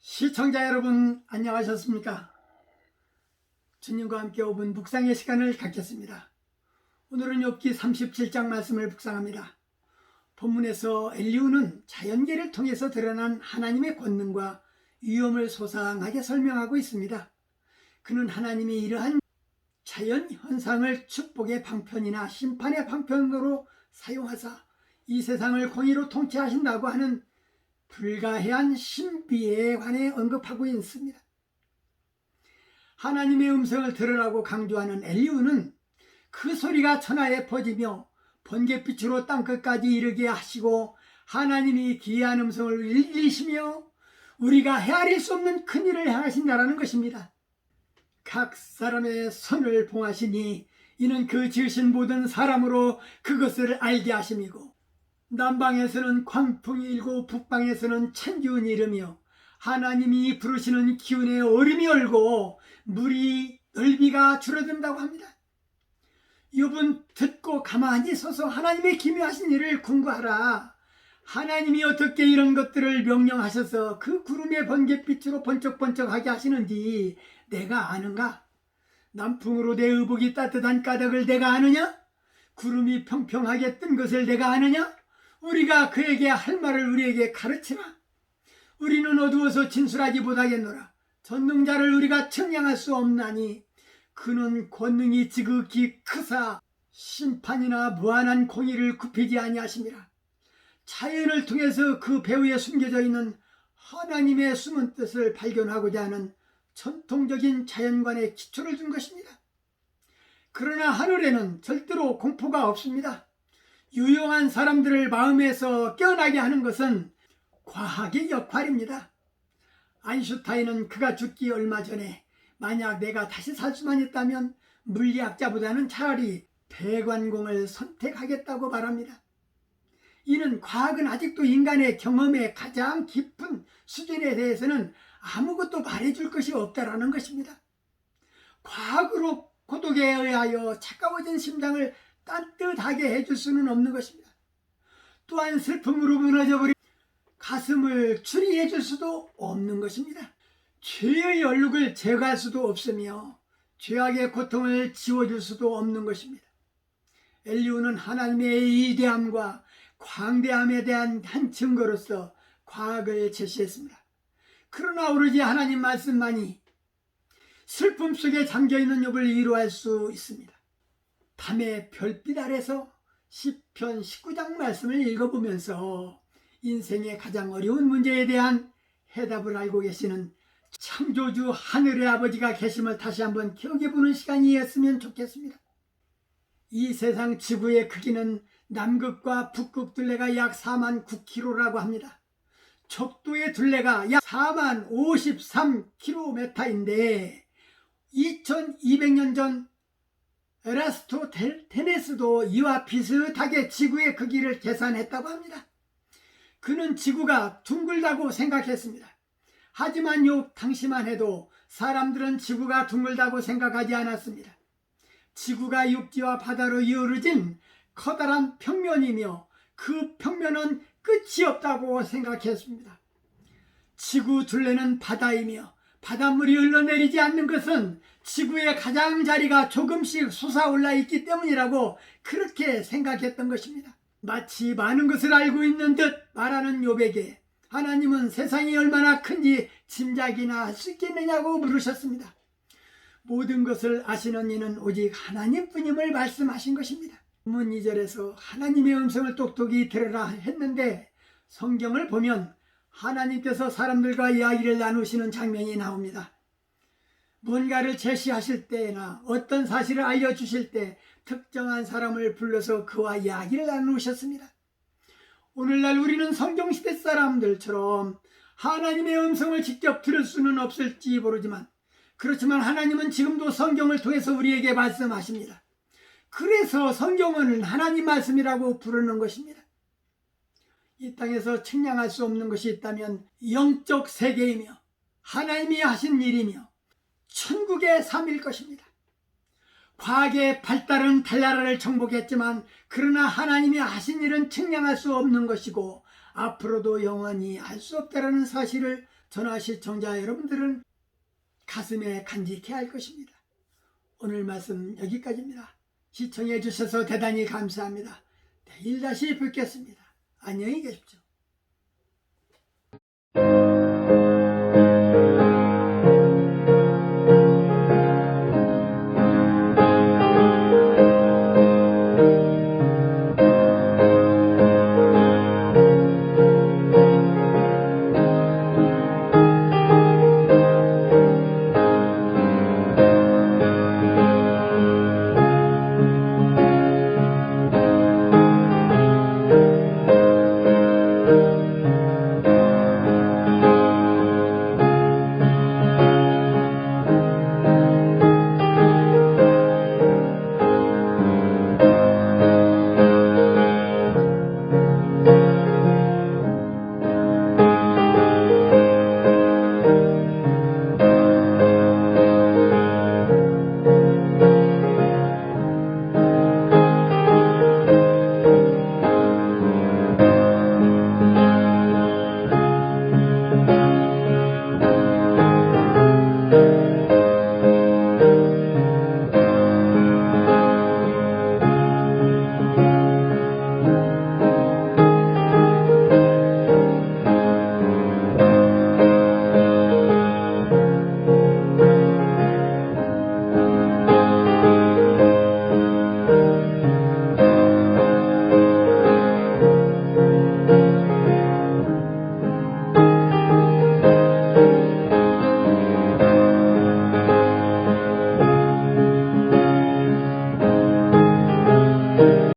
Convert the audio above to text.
시청자 여러분, 안녕하셨습니까? 주님과 함께 5분 묵상의 시간을 갖겠습니다. 오늘은 욥기 37장 말씀을 묵상합니다. 본문에서 엘리후는 자연계를 통해서 드러난 하나님의 권능과 위엄을 소상하게 설명하고 있습니다. 그는 하나님이 이러한 자연 현상을 축복의 방편이나 심판의 방편으로 사용하사 이 세상을 공의로 통치하신다고 하는 불가해한 신비에 관해 언급하고 있습니다. 하나님의 음성을 들으라고 강조하는 엘리후는 그 소리가 천하에 퍼지며 번갯빛으로 땅끝까지 이르게 하시고 하나님이 기이한 음성을 일리시며 우리가 헤아릴 수 없는 큰 일을 행하신다라는 것입니다. 각 사람의 손을 봉하시니 이는 그 지으신 모든 사람으로 그것을 알게 하심이고 남방에서는 광풍이 일고 북방에서는 찬기운이 이르며 하나님이 부르시는 기운에 얼음이 얼고 물이 넓이가 줄어든다고 합니다. 욥은 듣고 가만히 서서 하나님의 기묘하신 일을 궁구하라. 하나님이 어떻게 이런 것들을 명령하셔서 그 구름의 번갯빛으로 번쩍번쩍하게 하시는지 내가 아는가? 남풍으로 내 의복이 따뜻한 까닭을 내가 아느냐? 구름이 평평하게 뜬 것을 내가 아느냐? 우리가 그에게 할 말을 우리에게 가르치라. 우리는 어두워서 진술하지 못하겠노라. 전능자를 우리가 측량할 수 없나니 그는 권능이 지극히 크사 심판이나 무한한 공의를 굽히지 아니하심이라. 자연을 통해서 그 배후에 숨겨져 있는 하나님의 숨은 뜻을 발견하고자 하는 전통적인 자연관의 기초를 준 것입니다. 그러나 하늘에는 절대로 공포가 없습니다. 유용한 사람들을 마음에서 깨어나게 하는 것은 과학의 역할입니다. 아인슈타인은 그가 죽기 얼마 전에 만약 내가 다시 살 수만 있다면 물리학자보다는 차라리 배관공을 선택하겠다고 말합니다. 이는 과학은 아직도 인간의 경험의 가장 깊은 수준에 대해서는 아무것도 말해줄 것이 없다라는 것입니다. 과학으로 고독에 의하여 차가워진 심장을 따뜻하게 해줄 수는 없는 것입니다. 또한 슬픔으로 무너져버린 가슴을 추리해 줄 수도 없는 것입니다. 죄의 얼룩을 제거할 수도 없으며 죄악의 고통을 지워줄 수도 없는 것입니다. 엘리후는 하나님의 위대함과 광대함에 대한 한 증거로서 과학을 제시했습니다. 그러나 오로지 하나님 말씀만이 슬픔 속에 잠겨있는 욥을 위로할 수 있습니다. 밤의 별빛 아래서 시편 19장 말씀을 읽어보면서 인생의 가장 어려운 문제에 대한 해답을 알고 계시는 창조주 하늘의 아버지가 계심을 다시 한번 기억해보는 시간이었으면 좋겠습니다. 이 세상 지구의 크기는 남극과 북극 둘레가 약 4만 9km라고 합니다. 적도의 둘레가 약 4만 53km인데 2200년 전 에라스토테네스도 이와 비슷하게 지구의 크기를 계산했다고 합니다. 그는 지구가 둥글다고 생각했습니다. 하지만 욥 당시만 해도 사람들은 지구가 둥글다고 생각하지 않았습니다. 지구가 육지와 바다로 이어진 커다란 평면이며 그 평면은 끝이 없다고 생각했습니다. 지구 둘레는 바다이며 바닷물이 흘러내리지 않는 것은 지구의 가장자리가 조금씩 솟아올라 있기 때문이라고 그렇게 생각했던 것입니다. 마치 많은 것을 알고 있는 듯 말하는 욥에게 하나님은 세상이 얼마나 큰지 짐작이나 할 수 있겠느냐고 물으셨습니다. 모든 것을 아시는 이는 오직 하나님뿐임을 말씀하신 것입니다. 본문 2절에서 하나님의 음성을 똑똑히 들으라 했는데 성경을 보면 하나님께서 사람들과 이야기를 나누시는 장면이 나옵니다. 뭔가를 제시하실 때나 어떤 사실을 알려주실 때 특정한 사람을 불러서 그와 이야기를 나누셨습니다. 오늘날 우리는 성경시대 사람들처럼 하나님의 음성을 직접 들을 수는 없을지 모르지만 그렇지만 하나님은 지금도 성경을 통해서 우리에게 말씀하십니다. 그래서 성경은 하나님 말씀이라고 부르는 것입니다. 이 땅에서 측량할 수 없는 것이 있다면 영적 세계이며 하나님이 하신 일이며 천국의 삶일 것입니다. 과학의 발달은 달나라를 정복했지만 그러나 하나님이 하신 일은 측량할 수 없는 것이고 앞으로도 영원히 알 수 없다는 사실을 전화 시청자 여러분들은 가슴에 간직해 할 것입니다. 오늘 말씀 여기까지입니다. 시청해 주셔서 대단히 감사합니다. 내일 다시 뵙겠습니다. 안녕히 계십시오.